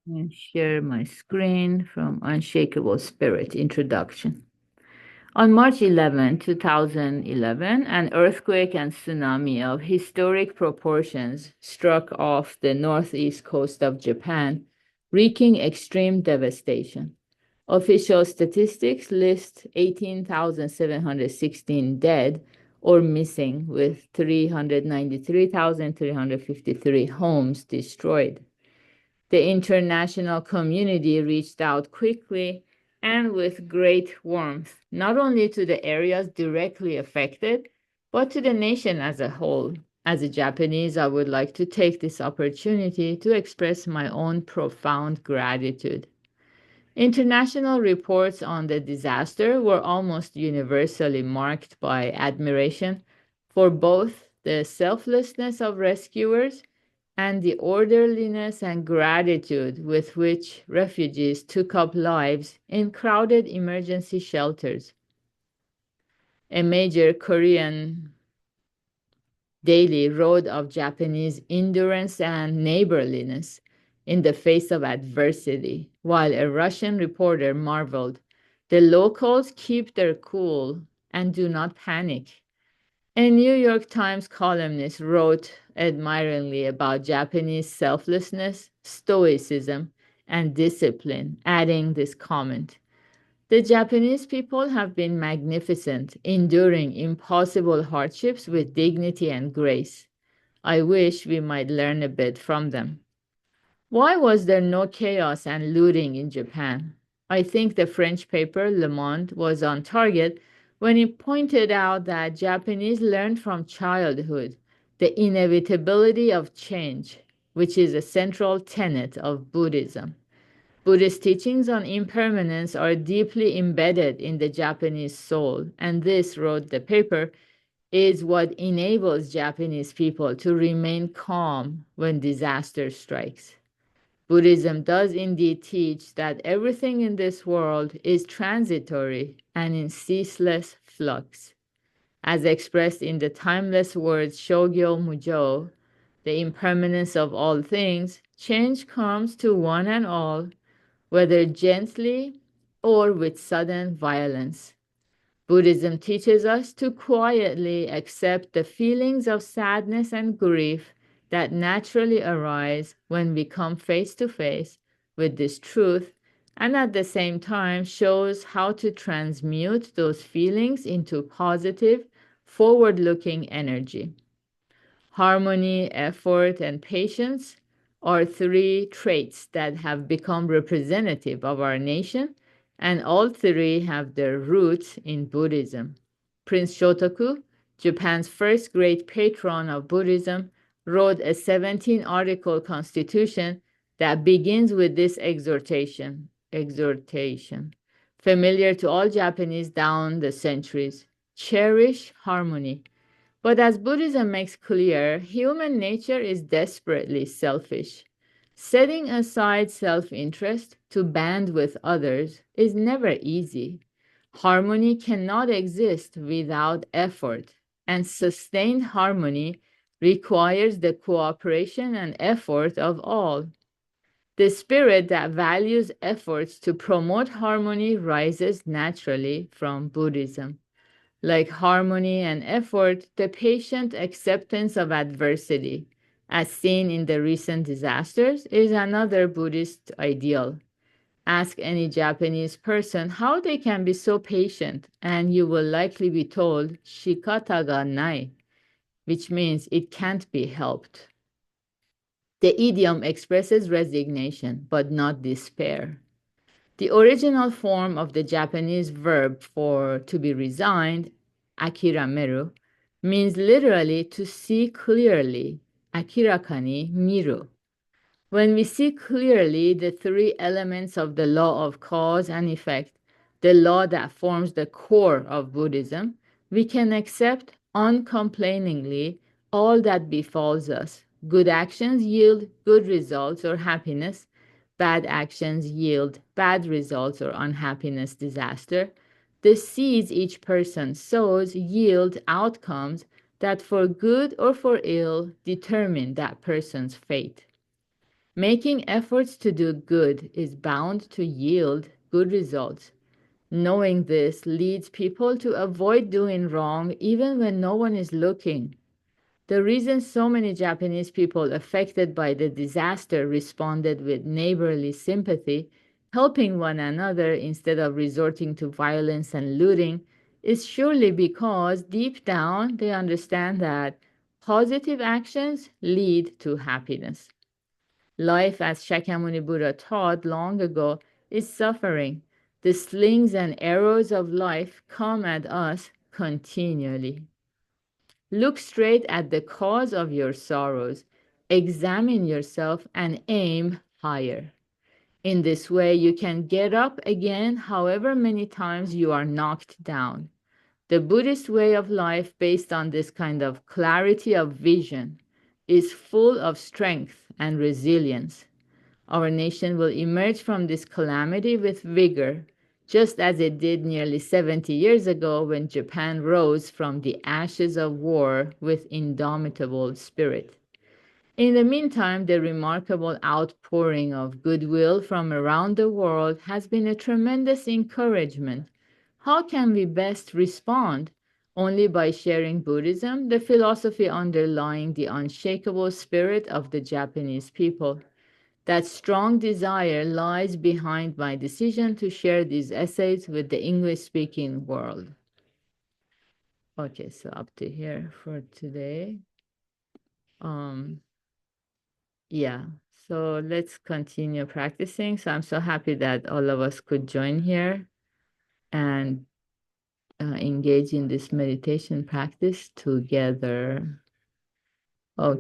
And share my screen from Unshakable Spirit Introduction. On March 11, 2011, an earthquake and tsunami of historic proportions struck off the northeast coast of Japan, wreaking extreme devastation. Official statistics list 18,716 dead or missing, with 393,353 homes destroyed. The international community reached out quickly and with great warmth, not only to the areas directly affected, but to the nation as a whole. As a Japanese, I would like to take this opportunity to express my own profound gratitude. International reports on the disaster were almost universally marked by admiration for both the selflessness of rescuers and the orderliness and gratitude with which refugees took up lives in crowded emergency shelters. A major Korean daily wrote of Japanese endurance and neighborliness in the face of adversity, while a Russian reporter marveled, "The locals keep their cool and do not panic." A New York Times columnist wrote admiringly about Japanese selflessness, stoicism, and discipline, adding this comment: "The Japanese people have been magnificent, enduring impossible hardships with dignity and grace. I wish we might learn a bit from them." Why was there no chaos and looting in Japan? I think the French paper Le Monde was on target when it pointed out that Japanese learned from childhood the inevitability of change, which is a central tenet of Buddhism. Buddhist teachings on impermanence are deeply embedded in the Japanese soul, and this, wrote the paper, is what enables Japanese people to remain calm when disaster strikes. Buddhism does indeed teach that everything in this world is transitory and in ceaseless flux. As expressed in the timeless words Shogyo Mujo, the impermanence of all things, change comes to one and all, whether gently or with sudden violence. Buddhism teaches us to quietly accept the feelings of sadness and grief that naturally arise when we come face to face with this truth, and at the same time shows how to transmute those feelings into positive, forward looking energy. Harmony, effort, and patience are three traits that have become representative of our nation, and all three have their roots in Buddhism. Prince Shotoku, Japan's first great patron of Buddhism, wrote a 17-article constitution that begins with this exhortation, familiar to all Japanese down the centuries: cherish harmony. But as Buddhism makes clear, human nature is desperately selfish. Setting aside self interest to band with others is never easy. Harmony cannot exist without effort, and sustained harmony requires the cooperation and effort of all. The spirit that values efforts to promote harmony rises naturally from Buddhism. Like harmony and effort, the patient acceptance of adversity, as seen in the recent disasters, is another Buddhist ideal. Ask any Japanese person how they can be so patient, and you will likely be told shikata ga nai, which means it can't be helped. The idiom expresses resignation, but not despair. The original form of the Japanese verb for to be resigned, akirameru, means literally to see clearly, akirakani miru. When we see clearly the three elements of the law of cause and effect, the law that forms the core of Buddhism, we can accept uncomplainingly all that befalls us. Good actions yield good results or happiness. Bad actions yield bad results or unhappiness, disaster. The seeds each person sows yield outcomes that, for good or for ill, determine that person's fate. Making efforts to do good is bound to yield good results. Knowing this leads people to avoid doing wrong even when no one is looking. The reason so many Japanese people affected by the disaster responded with neighborly sympathy, helping one another instead of resorting to violence and looting, is surely because deep down they understand that positive actions lead to happiness. Life, as Shakyamuni Buddha taught long ago, is suffering. The slings and arrows of life come at us continually. Look straight at the cause of your sorrows, examine yourself, and aim higher. In this way, you can get up again however many times you are knocked down. The Buddhist way of life, based on this kind of clarity of vision, is full of strength and resilience. Our nation will emerge from this calamity with vigor, just as it did nearly 70 years ago when Japan rose from the ashes of war with indomitable spirit. In the meantime, the remarkable outpouring of goodwill from around the world has been a tremendous encouragement. How can we best respond? Only by sharing Buddhism, the philosophy underlying the unshakable spirit of the Japanese people. That strong desire lies behind my decision to share these essays with the English-speaking world. Okay, so up to here for today. Yeah, so let's continue practicing. So I'm so happy that all of us could join here and engage in this meditation practice together. Okay.